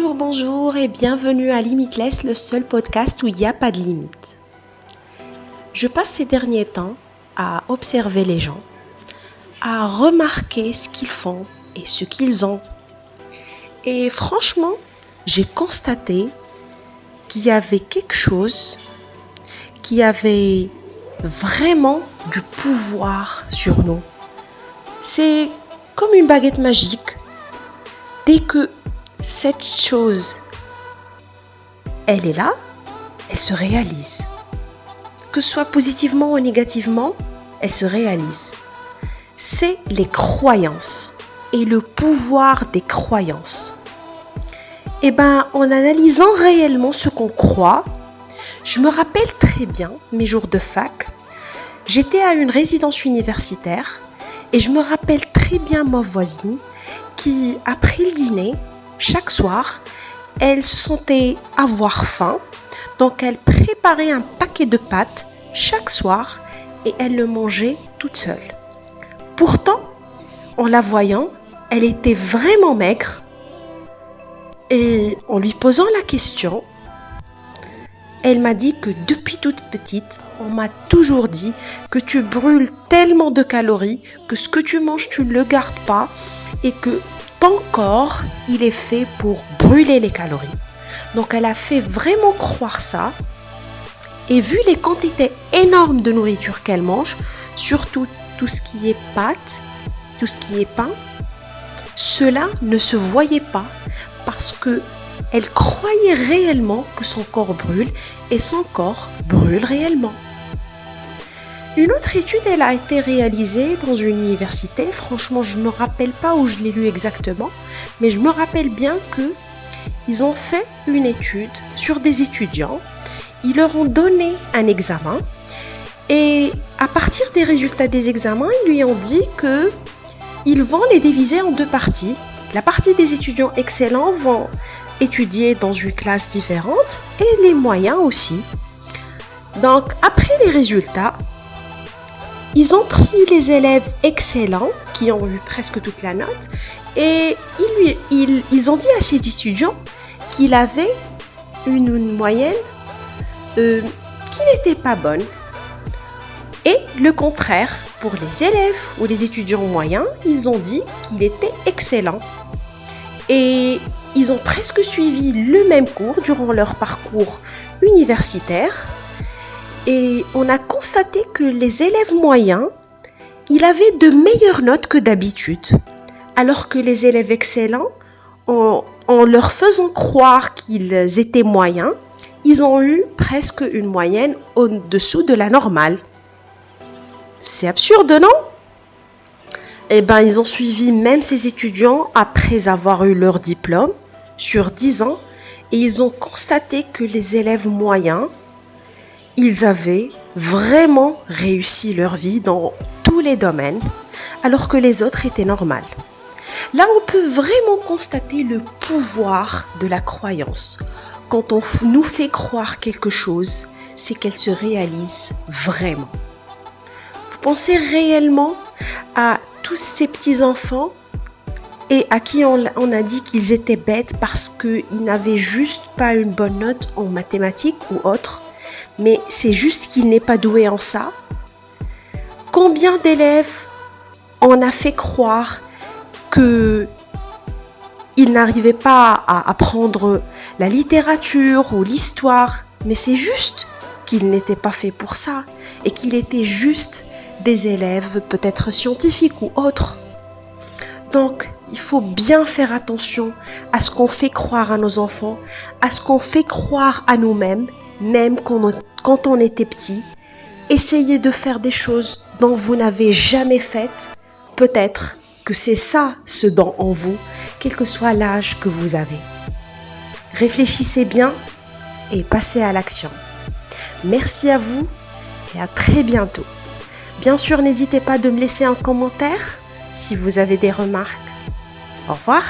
Bonjour et bienvenue à Limitless, le seul podcast où il n'y a pas de limite. Je passe ces derniers temps à observer les gens, à remarquer ce qu'ils font et ce qu'ils ont. Et franchement, j'ai constaté qu'il y avait quelque chose qui avait vraiment du pouvoir sur nous. C'est comme une baguette magique. Dès que cette chose, elle est là, elle se réalise. Que ce soit positivement ou négativement, elle se réalise. C'est les croyances et le pouvoir des croyances. En analysant réellement ce qu'on croit, je me rappelle très bien mes jours de fac. J'étais à une résidence universitaire et je me rappelle très bien ma voisine qui, après le dîner, chaque soir, elle se sentait avoir faim, donc elle préparait un paquet de pâtes chaque soir et elle le mangeait toute seule. Pourtant, en la voyant, elle était vraiment maigre et en lui posant la question, elle m'a dit que depuis toute petite, on m'a toujours dit que tu brûles tellement de calories que ce que tu manges, tu ne le gardes pas et que ton corps, il est fait pour brûler les calories. Donc, elle a fait vraiment croire ça. Et vu les quantités énormes de nourriture qu'elle mange, surtout tout ce qui est pâtes, tout ce qui est pain, cela ne se voyait pas parce que elle croyait réellement que son corps brûle et son corps brûle réellement. Une autre étude, elle a été réalisée dans une université. Franchement, je ne me rappelle pas où je l'ai lu exactement, mais je me rappelle bien qu'ils ont fait une étude sur des étudiants. Ils leur ont donné un examen et à partir des résultats des examens, ils lui ont dit qu'ils vont les diviser en deux parties. La partie des étudiants excellents vont étudier dans une classe différente et les moyens aussi. Donc, après les résultats, ils ont pris les élèves excellents qui ont eu presque toute la note et ils ont dit à ces étudiants qu'il avait une moyenne qui n'était pas bonne. Et le contraire, pour les élèves ou les étudiants moyens, ils ont dit qu'il était excellent. Et ils ont presque suivi le même cours durant leur parcours universitaire. Et on a constaté que les élèves moyens, ils avaient de meilleures notes que d'habitude. Alors que les élèves excellents, en leur faisant croire qu'ils étaient moyens, ils ont eu presque une moyenne au-dessous de la normale. C'est absurde, non ? Ils ont suivi même ces étudiants après avoir eu leur diplôme sur 10 ans et ils ont constaté que les élèves moyens, ils avaient vraiment réussi leur vie dans tous les domaines, alors que les autres étaient normales. Là, on peut vraiment constater le pouvoir de la croyance. Quand on nous fait croire quelque chose, c'est qu'elle se réalise vraiment. Vous pensez réellement à tous ces petits-enfants et à qui on a dit qu'ils étaient bêtes parce qu'ils n'avaient juste pas une bonne note en mathématiques ou autre, mais c'est juste qu'il n'est pas doué en ça. Combien d'élèves on a fait croire qu'ils n'arrivaient pas à apprendre la littérature ou l'histoire, mais c'est juste qu'ils n'étaient pas faits pour ça et qu'ils étaient juste des élèves peut-être scientifiques ou autres. Donc, il faut bien faire attention à ce qu'on fait croire à nos enfants, à ce qu'on fait croire à nous-mêmes, même quand on était petit. Essayez de faire des choses dont vous n'avez jamais faites. Peut-être que c'est ça ce don en vous, quel que soit l'âge que vous avez. Réfléchissez bien et passez à l'action. Merci à vous et à très bientôt. Bien sûr, n'hésitez pas de me laisser un commentaire si vous avez des remarques. Au revoir.